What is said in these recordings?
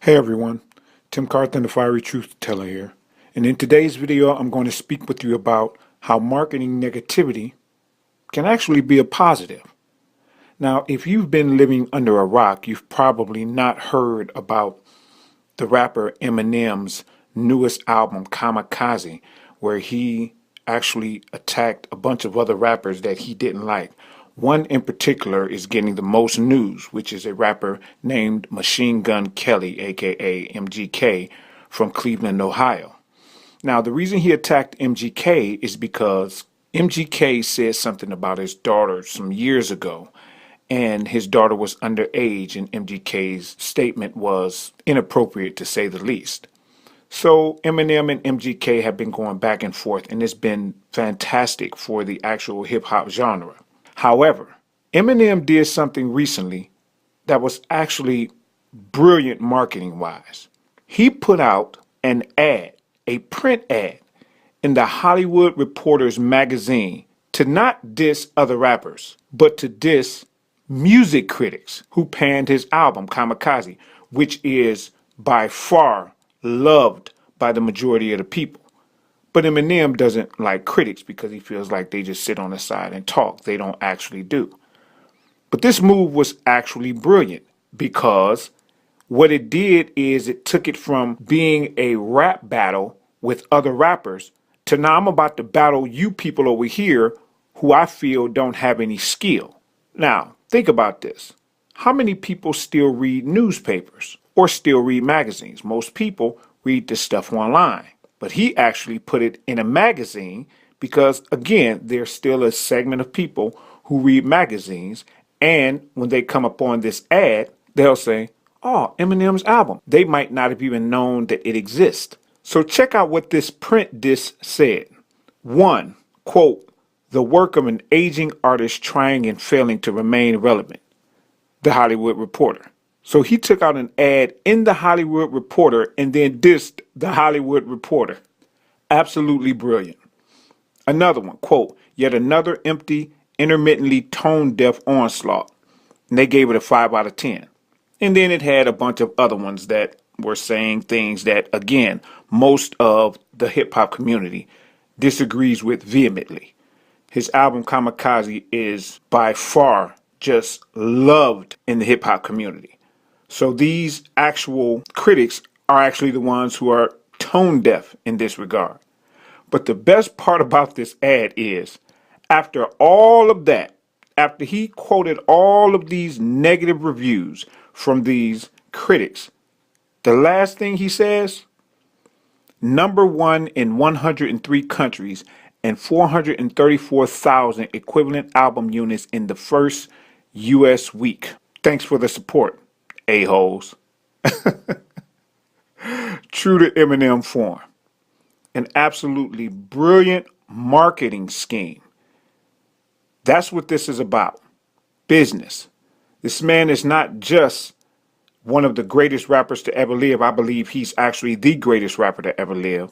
Hey everyone, Tim Carthon, the Fiery Truth Teller here. And in today's video, I'm going to speak with you about how marketing negativity can actually be a positive. Now, if you've been living under a rock, you've probably not heard about the rapper Eminem's newest album, Kamikaze, where he actually attacked a bunch of other rappers that he didn't like. One in particular is getting the most news, which is a rapper named Machine Gun Kelly, aka MGK, from Cleveland, Ohio. Now, the reason he attacked MGK is because MGK said something about his daughter some years ago, and his daughter was underage, and MGK's statement was inappropriate to say the least. So Eminem and MGK have been going back and forth, and it's been fantastic for the actual hip hop genre. However, Eminem did something recently that was actually brilliant marketing wise. He put out an ad, a print ad, in the Hollywood Reporter's magazine to not diss other rappers, but to diss music critics who panned his album, Kamikaze, which is by far loved by the majority of the people. But Eminem doesn't like critics because he feels like they just sit on the side and talk. They don't actually do. But this move was actually brilliant because what it did is it took it from being a rap battle with other rappers to now I'm about to battle you people over here who I feel don't have any skill. Now, think about this. How many people still read newspapers or still read magazines? Most people read this stuff online. But he actually put it in a magazine because, again, there's still a segment of people who read magazines. And when they come upon this ad, they'll say, oh, Eminem's album. They might not have even known that it exists. So check out what this print disc said. One, quote, the work of an aging artist trying and failing to remain relevant. The Hollywood Reporter. So he took out an ad in the Hollywood Reporter and then dissed the Hollywood Reporter. Absolutely brilliant. Another one, quote, yet another empty, intermittently tone-deaf onslaught. And they gave it a 5 out of 10. And then it had a bunch of other ones that were saying things that, again, most of the hip-hop community disagrees with vehemently. His album Kamikaze is by far just loved in the hip-hop community. So these actual critics are actually the ones who are tone deaf in this regard. But the best part about this ad is, after all of that, after he quoted all of these negative reviews from these critics, the last thing he says, #1 in 103 countries and 434,000 equivalent album units in the first U.S. week. Thanks for the support, a-holes. True to Eminem form. An absolutely brilliant marketing scheme. That's what this is about. Business. This man is not just one of the greatest rappers to ever live. I believe he's actually the greatest rapper to ever live.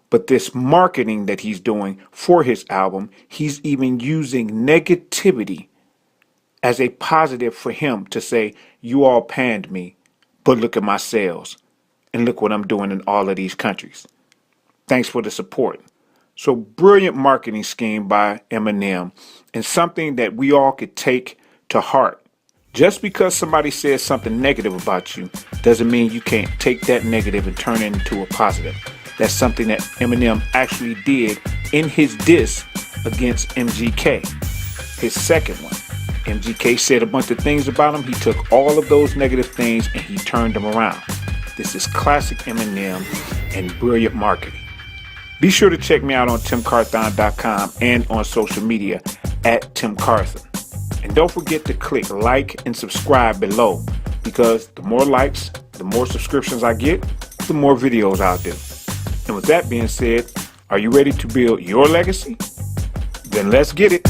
But this marketing that he's doing for his album, he's even using negativity as a positive for him to say, you all panned me, but look at my sales and look what I'm doing in all of these countries. Thanks for the support. So brilliant marketing scheme by Eminem, and something that we all could take to heart. Just because somebody says something negative about you doesn't mean you can't take that negative and turn it into a positive. That's something that Eminem actually did in his diss against MGK, his second one. MGK said a bunch of things about him. He took all of those negative things and he turned them around. This is classic Eminem and brilliant marketing. Be sure to check me out on timcarthon.com and on social media at timcarthon. And don't forget to click like and subscribe below, because the more likes, the more subscriptions I get, the more videos I'll do. And with that being said, are you ready to build your legacy? Then let's get it.